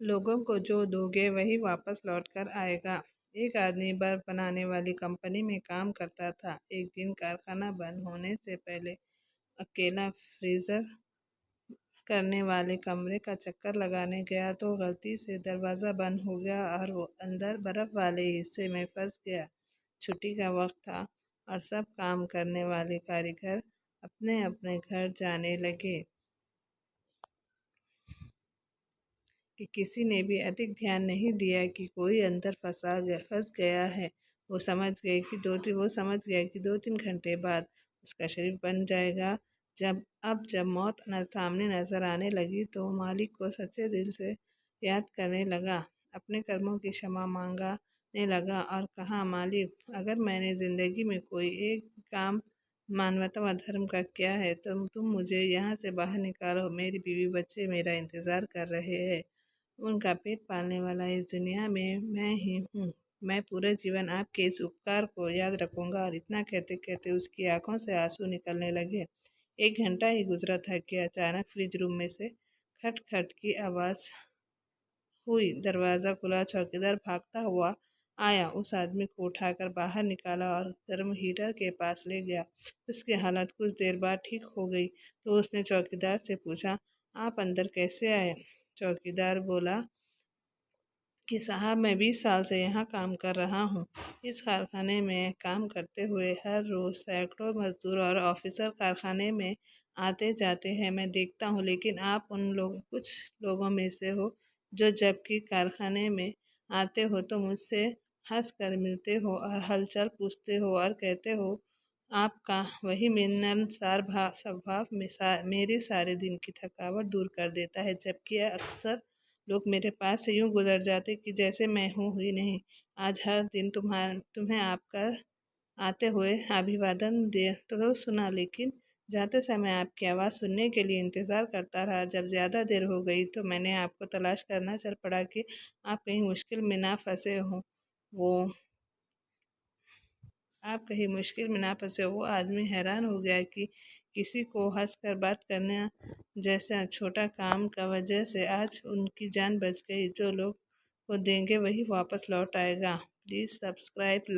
लोगों को जो दोगे वही वापस लौट कर आएगा। एक आदमी बर्फ बनाने वाली कंपनी में काम करता था। एक दिन कारखाना बंद होने से पहले अकेला फ्रीजर करने वाले कमरे का चक्कर लगाने गया तो गलती से दरवाज़ा बंद हो गया और वो अंदर बर्फ वाले हिस्से में फंस गया। छुट्टी का वक्त था और सब काम करने वाले कारीगर अपने अपने घर जाने लगे कि किसी ने भी अधिक ध्यान नहीं दिया कि कोई अंदर फंस गया है। वो समझ गया कि 2-3 घंटे बाद उसका शरीर बन जाएगा। जब मौत सामने नजर आने लगी तो मालिक को सच्चे दिल से याद करने लगा, अपने कर्मों की क्षमा मांगने लगा और कहा, मालिक, अगर मैंने जिंदगी में कोई एक काम मानवता व धर्म का किया है तो तुम मुझे यहाँ से बाहर निकालो। मेरी बीवी बच्चे मेरा इंतजार कर रहे हैं। उनका पेट पालने वाला इस दुनिया में मैं ही हूँ। मैं पूरे जीवन आपके इस उपकार को याद रखूंगा। और इतना कहते कहते उसकी आंखों से आंसू निकलने लगे। 1 घंटा ही गुजरा था कि अचानक फ्रिज रूम में से खट खट की आवाज हुई। दरवाजा खुला। चौकीदार भागता हुआ आया, उस आदमी को उठाकर बाहर निकाला और गर्म हीटर के पास ले गया। उसकी हालत कुछ देर बाद ठीक हो गई तो उसने चौकीदार से पूछा, आप अंदर कैसे आए? चौकीदार बोला कि साहब, मैं 20 साल से यहाँ काम कर रहा हूँ। इस कारखाने में काम करते हुए हर रोज़ सैकड़ों मजदूर और ऑफिसर कारखाने में आते जाते हैं, मैं देखता हूँ। लेकिन आप कुछ लोगों में से हो जो जब भी कारखाने में आते हो तो मुझसे हंस कर मिलते हो और हलचल पूछते हो और कहते हो, आपका वही मिलनसार स्वभाव मेरे सारे दिन की थकावट दूर कर देता है। जबकि अक्सर लोग मेरे पास से यूं गुजर जाते कि जैसे मैं हूँ ही नहीं। आज हर दिन तुम्हें आपका आते हुए अभिवादन दे तो सुना, लेकिन जाते समय आपकी आवाज़ सुनने के लिए इंतज़ार करता रहा। जब ज़्यादा देर हो गई तो मैंने आपको तलाश करना चल पड़ा कि आप कहीं मुश्किल में ना फंसे हो। वो आप कहीं मुश्किल में ना फंसे हो। वो आदमी हैरान हो गया कि किसी को हंसकर बात करना जैसा छोटा काम का वजह से आज उनकी जान बच गई। जो लोग को देंगे वही वापस लौट आएगा। Please subscribe.